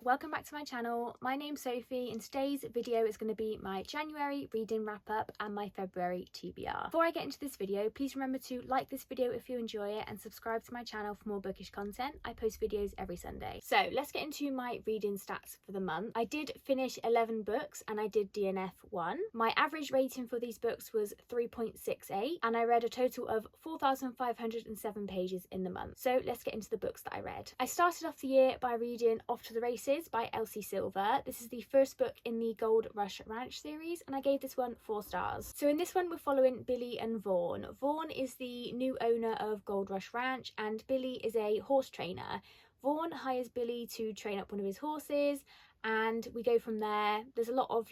welcome back to my channel. My name's Sophie and today's video is going to be my January reading wrap up and my February TBR. Before I get into this video, please remember to like this video if you enjoy it and subscribe to my channel for more bookish content. I post videos every Sunday. So let's get into my reading stats for the month. I did finish 11 books and I did DNF 1. My average rating for these books was 3.68 and I read a total of 4,507 pages in the month. So let's get into the books that I read. I started off the year by reading Off to the Races by Elsie Silver. This is the first book in the Gold Rush Ranch series and I gave this one 4 stars. So in this one we're following Billy and Vaughn. Vaughn is the new owner of Gold Rush Ranch and Billy is a horse trainer. Vaughn hires Billy to train up one of his horses and we go from there. There's a lot of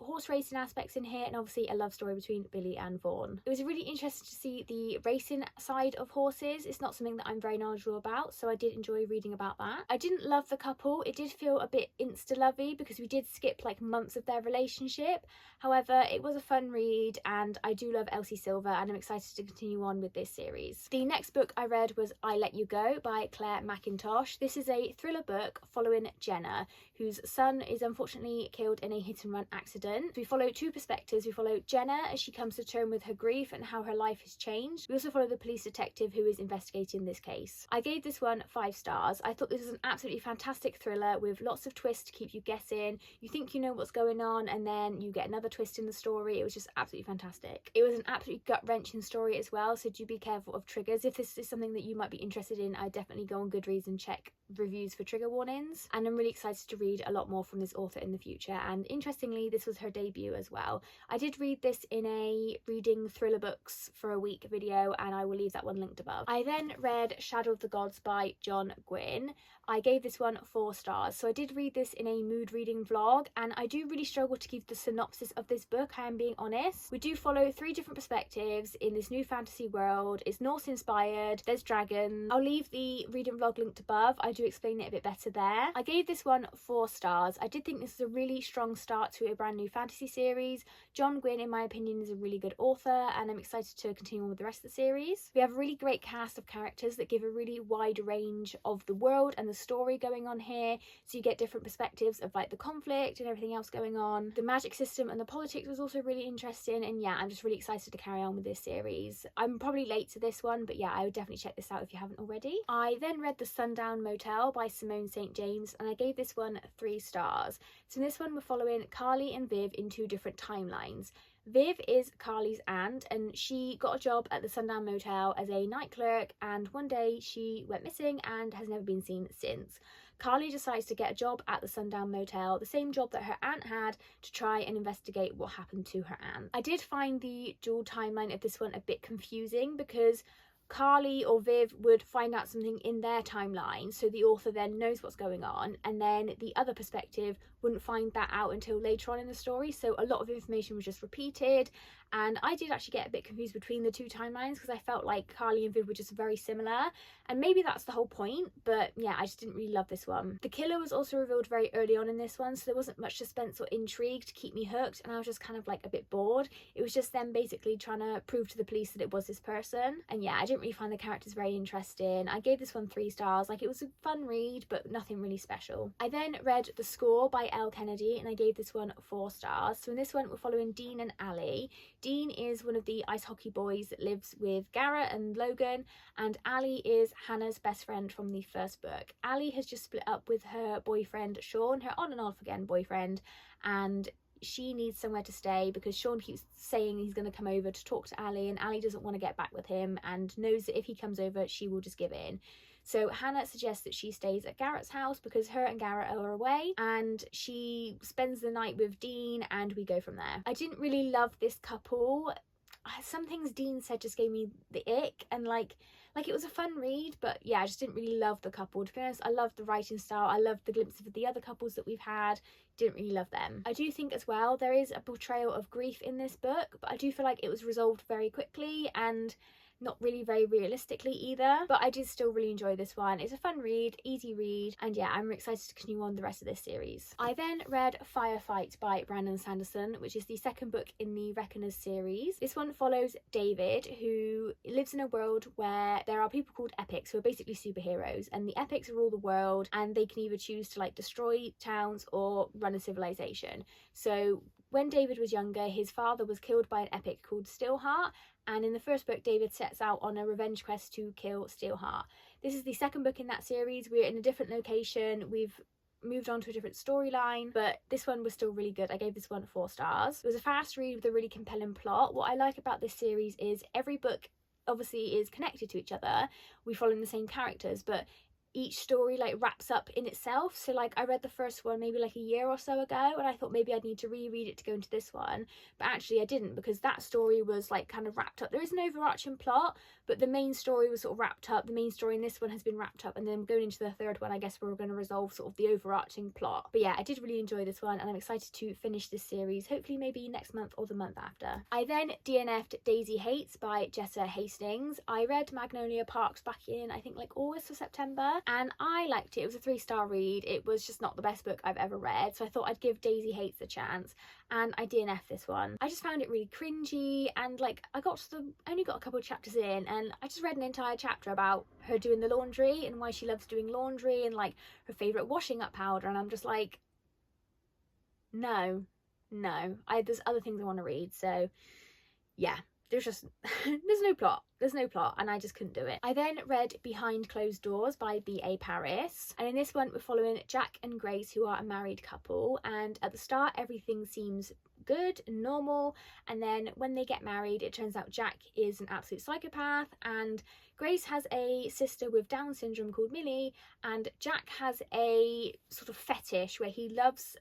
horse racing aspects in here and obviously a love story between Billy and Vaughn. It was really interesting to see the racing side of horses. It's not something that I'm very knowledgeable about, so I did enjoy reading about that. I didn't love the couple. It did feel a bit insta-lovey because we did skip months of their relationship. However, it was a fun read and I do love Elsie Silver and I'm excited to continue on with this series. The next book I read was I Let You Go by Claire McIntosh. This is a thriller book following Jenna, whose son is unfortunately killed in a hit-and-run accident. We follow two perspectives. We follow Jenna as she comes to terms with her grief and how her life has changed. We also follow the police detective who is investigating this case. I gave this one 5 stars. I thought this was an absolutely fantastic thriller with lots of twists to keep you guessing. You think you know what's going on and then you get another twist in the story. It was just absolutely fantastic. It was an absolutely gut-wrenching story as well, so do be careful of triggers. If this is something that you might be interested in, I definitely go on Goodreads and check reviews for trigger warnings, and I'm really excited to read a lot more from this author in the future. And interestingly, this was her debut as well. I did read this in a reading thriller books for a week video and I will leave that one linked above. I then read Shadow of the Gods by John Gwynne. I gave this one 4 stars. So I did read this in a mood reading vlog and I do really struggle to give the synopsis of this book, I am being honest. We do follow 3 different perspectives in this new fantasy world. It's Norse inspired, there's dragons. I'll leave the reading vlog linked above. I do explain it a bit better there. I gave this one 4 stars. I did think this is a really strong start to a brand new fantasy series. John Gwynne, in my opinion, is a really good author and I'm excited to continue on with the rest of the series. We have a really great cast of characters that give a really wide range of the world and the story going on here, so you get different perspectives of the conflict and everything else going on. The magic system and the politics was also really interesting, and yeah, I'm just really excited to carry on with this series. I'm probably late to this one, but yeah, I would definitely check this out if you haven't already. I then read The Sundown Motel by Simone St. James and I gave this one 3 stars. So in this one we're following Carly and Viv in 2 different timelines. Viv is Carly's aunt and she got a job at the Sundown Motel as a night clerk, and one day she went missing and has never been seen since. Carly decides to get a job at the Sundown Motel, the same job that her aunt had, to try and investigate what happened to her aunt. I did find the dual timeline of this one a bit confusing because Carly or Viv would find out something in their timeline, so the author then knows what's going on, and then the other perspective wouldn't find that out until later on in the story, so a lot of information was just repeated. And I did actually get a bit confused between the 2 timelines because I felt like Carly and Viv were just very similar, and maybe that's the whole point, but yeah, I just didn't really love this one. The killer was also revealed very early on in this one, so there wasn't much suspense or intrigue to keep me hooked, and I was just kind of a bit bored. It was just them basically trying to prove to the police that it was this person, and yeah, I didn't really find the characters very interesting. I gave this one 3 stars. It was a fun read but nothing really special. I then read The Score by Elle Kennedy and I gave this one 4 stars. So in this one we're following Dean and Ali. Dean is one of the ice hockey boys that lives with Garrett and Logan, and Ali is Hannah's best friend from the first book. Ali has just split up with her boyfriend Sean, her on and off again boyfriend, and she needs somewhere to stay because Sean keeps saying he's going to come over to talk to Ali, and Ali doesn't want to get back with him and knows that if he comes over she will just give in. So Hannah suggests that she stays at Garrett's house because her and Garrett are away, and she spends the night with Dean and we go from there. I didn't really love this couple. Some things Dean said just gave me the ick, and it was a fun read, but yeah, I just didn't really love the couple. To be honest, I loved the writing style, I loved the glimpses of the other couples that we've had, didn't really love them. I do think as well there is a portrayal of grief in this book, but I do feel like it was resolved very quickly, and not really very realistically either, but I did still really enjoy this one. It's a fun read, easy read, and yeah, I'm excited to continue on the rest of this series. I then read Firefight by Brandon Sanderson, which is the second book in the Reckoners series. This one follows David, who lives in a world where there are people called epics who are basically superheroes, and the epics rule the world, and they can either choose to like destroy towns or run a civilization. So when David was younger, his father was killed by an epic called Steelheart, and in the first book David sets out on a revenge quest to kill Steelheart. This is the second book in that series. We're in a different location, we've moved on to a different storyline, but this one was still really good. I gave this one 4 stars. It was a fast read with a really compelling plot. What I like about this series is every book obviously is connected to each other. We follow the same characters, but each story like wraps up in itself. So like I read the first one maybe like a year or so ago, and I thought maybe I'd need to reread it to go into this one, but actually I didn't, because that story was like kind of wrapped up. There is an overarching plot, but the main story was sort of wrapped up. The main story in this one has been wrapped up, and then going into the third one I guess we're going to resolve sort of the overarching plot. But yeah, I did really enjoy this one, and I'm excited to finish this series, hopefully maybe next month or the month after. I then DNF'd Daisy Hates by Jessa Hastings. I read Magnolia Parks back in I think like August or September, and I liked it. It was a 3-star read. It was just not the best book I've ever read, so I thought I'd give Daisy Hates a chance, and I DNF'd this one. I just found it really cringy, and like I only got a couple of chapters in, and I just read an entire chapter about her doing the laundry and why she loves doing laundry and like her favourite washing up powder, and I'm just like, no, there's other things I want to read. So yeah, there's no plot, and I just couldn't do it. I then read Behind Closed Doors by B.A. Paris, and in this one we're following Jack and Grace, who are a married couple, and at the start everything seems good and normal, and then when they get married it turns out Jack is an absolute psychopath, and Grace has a sister with Down syndrome called Millie, and Jack has a sort of fetish where he loves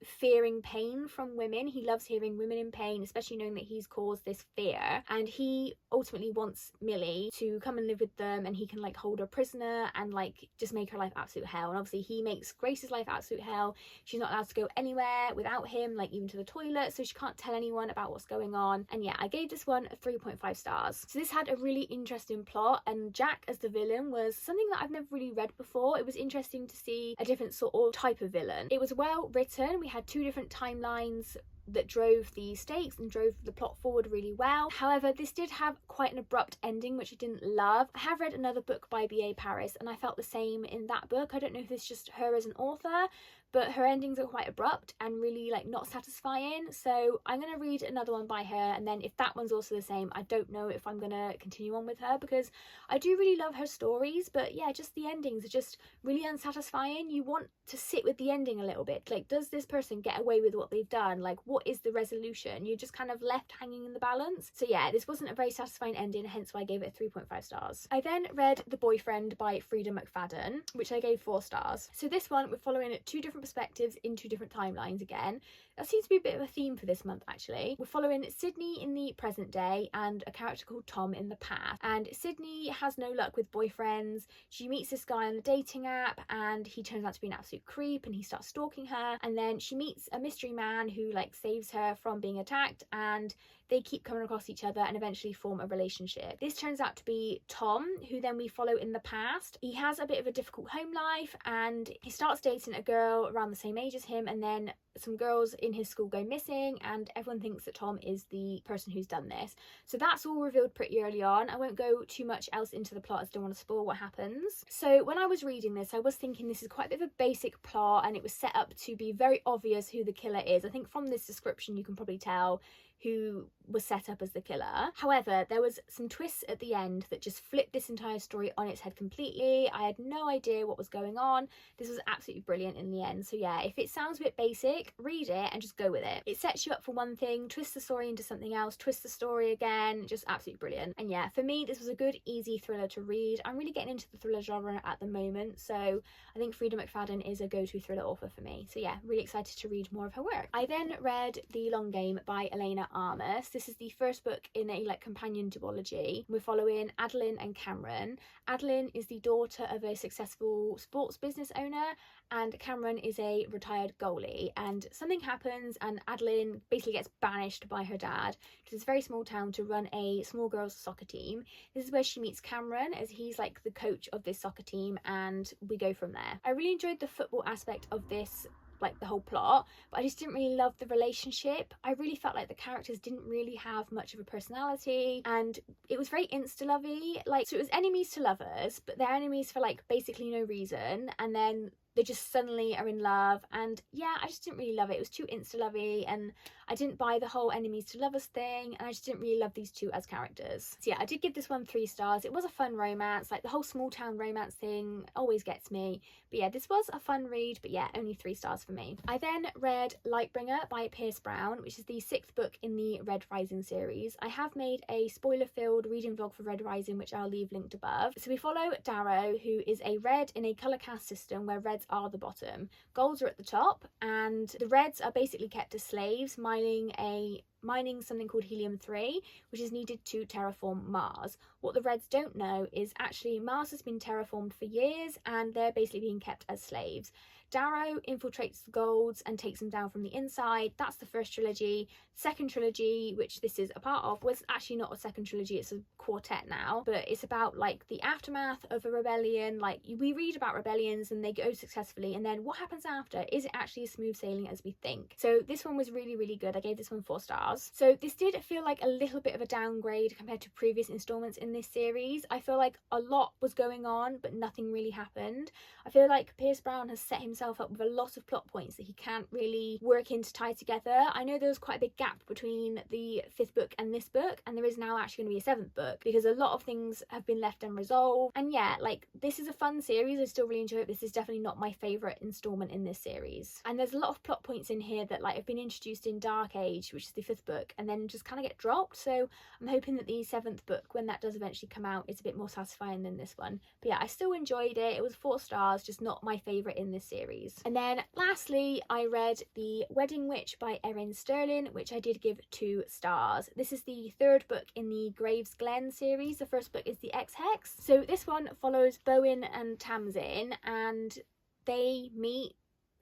fearing pain from women. He loves hearing women in pain, especially knowing that he's caused this fear, and he ultimately wants Millie to come and live with them, and he can like hold her prisoner and like just make her life absolute hell. And obviously he makes Grace's life absolute hell. She's not allowed to go anywhere without him, like even to the toilet, so she can't tell anyone about what's going on. And yeah, I gave this one 3.5 stars. So this had a really interesting plot, and Jack as the villain was something that I've never really read before. It was interesting to see a different sort of type of villain. It was well written. We had 2 different timelines that drove the stakes and drove the plot forward really well. However, this did have quite an abrupt ending, which I didn't love. I have read another book by B.A. Paris, and I felt the same in that book. I don't know if it's just her as an author, but her endings are quite abrupt and really like not satisfying. So I'm going to read another one by her, and then if that one's also the same, I don't know if I'm going to continue on with her, because I do really love her stories, but yeah, just the endings are just really unsatisfying. You want to sit with the ending a little bit, like does this person get away with what they've done? Like what is the resolution? You're just kind of left hanging in the balance. So yeah, this wasn't a very satisfying ending, hence why I gave it 3.5 stars. I then read The Boyfriend by Frida McFadden, which I gave 4 stars. So this one we're following 2 different perspectives in 2 different timelines again. That seems to be a bit of a theme for this month actually. We're following Sydney in the present day and a character called Tom in the past. And Sydney has no luck with boyfriends. She meets this guy on a dating app, and he turns out to be an absolute creep, and he starts stalking her. And then she meets a mystery man who like saves her from being attacked, and they keep coming across each other and eventually form a relationship. This turns out to be Tom, who then we follow in the past. He has a bit of a difficult home life, and he starts dating a girl around the same age as him, and then some girls in his school go missing, and everyone thinks that Tom is the person who's done this. So that's all revealed pretty early on. I won't go too much else into the plot as I don't want to spoil what happens. So when I was reading this, I was thinking this is quite a bit of a basic plot, and it was set up to be very obvious who the killer is. I think from this description you can probably tell who was set up as the killer. However, there was some twists at the end that just flipped this entire story on its head completely. I had no idea what was going on. This was absolutely brilliant in the end. So yeah, if it sounds a bit basic, read it and just go with it. It sets you up for one thing, twists the story into something else, twists the story again, just absolutely brilliant. And yeah, for me this was a good easy thriller to read. I'm really getting into the thriller genre at the moment, so I think Frida McFadden is a go-to thriller author for me. So yeah, really excited to read more of her work. I then read The Long Game by Elena Anna Armas. This is the first book in a like companion duology. We're following Adeline and Cameron. Adeline is the daughter of a successful sports business owner, and Cameron is a retired goalie, and something happens and Adeline basically gets banished by her dad to this very small town to run a small girls soccer team. This is where she meets Cameron, as he's like the coach of this soccer team, and we go from there. I really enjoyed the football aspect of this, like the whole plot, but I just didn't really love the relationship. I really felt like the characters didn't really have much of a personality, and it was very insta-lovey. Like, so it was enemies to lovers, but they're enemies for like basically no reason, and then they just suddenly are in love. And yeah, I just didn't really love it. It was too insta-lovey, and I didn't buy the whole enemies to lovers thing, and I just didn't really love these two as characters. So yeah, I did give this one 3 stars. It was a fun romance. Like, the whole small town romance thing always gets me, but yeah, this was a fun read, but yeah, only 3 stars for me. I then read Lightbringer by Pierce Brown, which is the 6th book in the Red Rising series. I have made a spoiler-filled reading vlog for Red Rising, which I'll leave linked above. So we follow Darrow, who is a red in a colour cast system where reds are the bottom, golds are at the top, and the reds are basically kept as slaves, mining something called helium-3, which is needed to terraform Mars. What the reds don't know is actually Mars has been terraformed for years, and they're basically being kept as slaves. Darrow infiltrates the golds and takes them down from the inside. That's the first trilogy. Second trilogy, which this is a part of, was actually not a second trilogy, it's a quartet now, but it's about like the aftermath of a rebellion. Like, we read about rebellions and they go successfully, and then what happens after? Is it actually as smooth sailing as we think? So this one was really, really good. I gave this one 4 stars. So this did feel like a little bit of a downgrade compared to previous installments in this series. I feel like a lot was going on, but nothing really happened. I feel like Pierce Brown has set himself up with a lot of plot points that he can't really work in to tie together. I know there was quite a big gap between the 5th book and this book, and there is now actually going to be a 7th book because a lot of things have been left unresolved. And yeah, like, this is a fun series. I still really enjoy it. This is definitely not my favourite installment in this series. And there's a lot of plot points in here that like have been introduced in Dark Age, which is the 5th book, and then just kind of get dropped. So I'm hoping that the 7th book, when that does eventually come out, is a bit more satisfying than this one. But yeah, I still enjoyed it. It was 4 stars, just not my favourite in this series. And then lastly, I read The Wedding Witch by Erin Sterling, which I did give 2 stars. This is the 3rd book in the Graves Glen series. The first book is The X-Hex. So this one follows Bowen and Tamsin, and they meet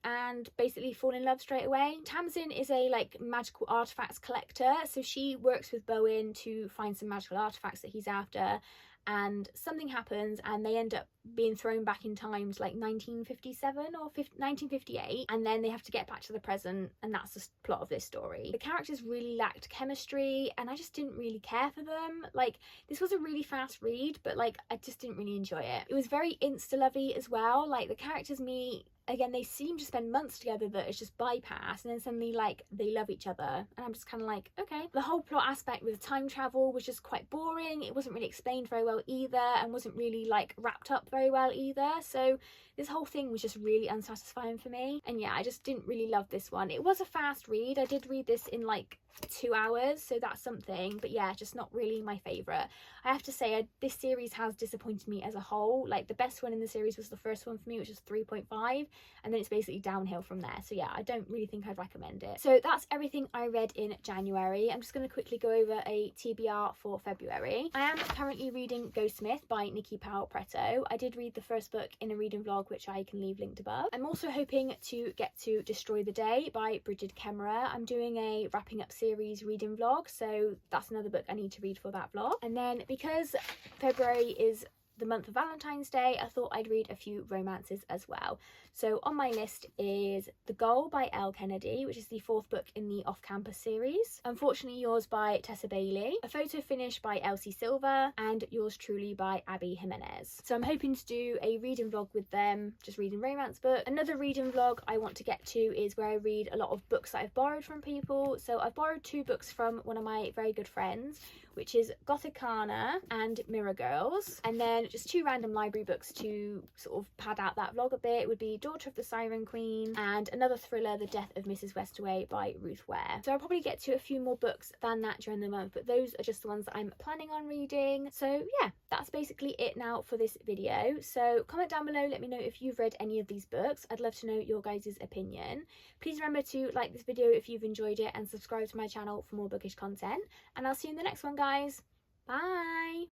and basically fall in love straight away. Tamsin is a like magical artifacts collector, so she works with Bowen to find some magical artifacts that he's after, and something happens and they end up being thrown back in time to like 1957 or 1958, and then they have to get back to the present, and that's the plot of this story. The characters really lacked chemistry, and I just didn't really care for them. Like, this was a really fast read, but like I just didn't really enjoy it. It was very insta-lovey as well. Like, the characters meet again, they seem to spend months together that it's just bypassed, and then suddenly like they love each other, and I'm just kind of like, okay. The whole plot aspect with time travel was just quite boring. It wasn't really explained very well either, and wasn't really like wrapped up very well either. So this whole thing was just really unsatisfying for me, and yeah, I just didn't really love this one. It was a fast read. I did read this in like 2 hours, so that's something, but yeah, just not really my favourite. I have to say, this series has disappointed me as a whole. Like, the best one in the series was the first one for me, which was 3.5, and then it's basically downhill from there. So yeah, I don't really think I'd recommend it. So that's everything I read in January. I'm just going to quickly go over a TBR for February. I am currently reading Ghostsmith by Nikki Powell-Preto. I did read the first book in a reading vlog, which I can leave linked above. I'm also hoping to get to Destroy the Day by Bridget Kemmerer. I'm doing a wrapping up series reading vlog, so that's another book I need to read for that vlog. And then because February is the month of Valentine's Day, I thought I'd read a few romances as well. So on my list is The Goal by Elle Kennedy, which is the 4th book in the Off-Campus series, Unfortunately Yours by Tessa Bailey, A Photo Finish by Elsie Silver, and Yours Truly by Abby Jimenez. So I'm hoping to do a reading vlog with them, just reading romance book. Another reading vlog I want to get to is where I read a lot of books that I've borrowed from people. So I've borrowed 2 books from one of my very good friends. which is Gothicana and Mirror Girls. And then just 2 random library books to sort of pad out that vlog a bit would be Daughter of the Siren Queen and another thriller, The Death of Mrs. Westaway by Ruth Ware. So I'll probably get to a few more books than that during the month, but those are just the ones that I'm planning on reading. So yeah, that's basically it now for this video. So comment down below, let me know if you've read any of these books. I'd love to know your guys' opinion. Please remember to like this video if you've enjoyed it and subscribe to my channel for more bookish content. And I'll see you in the next one, guys. Bye!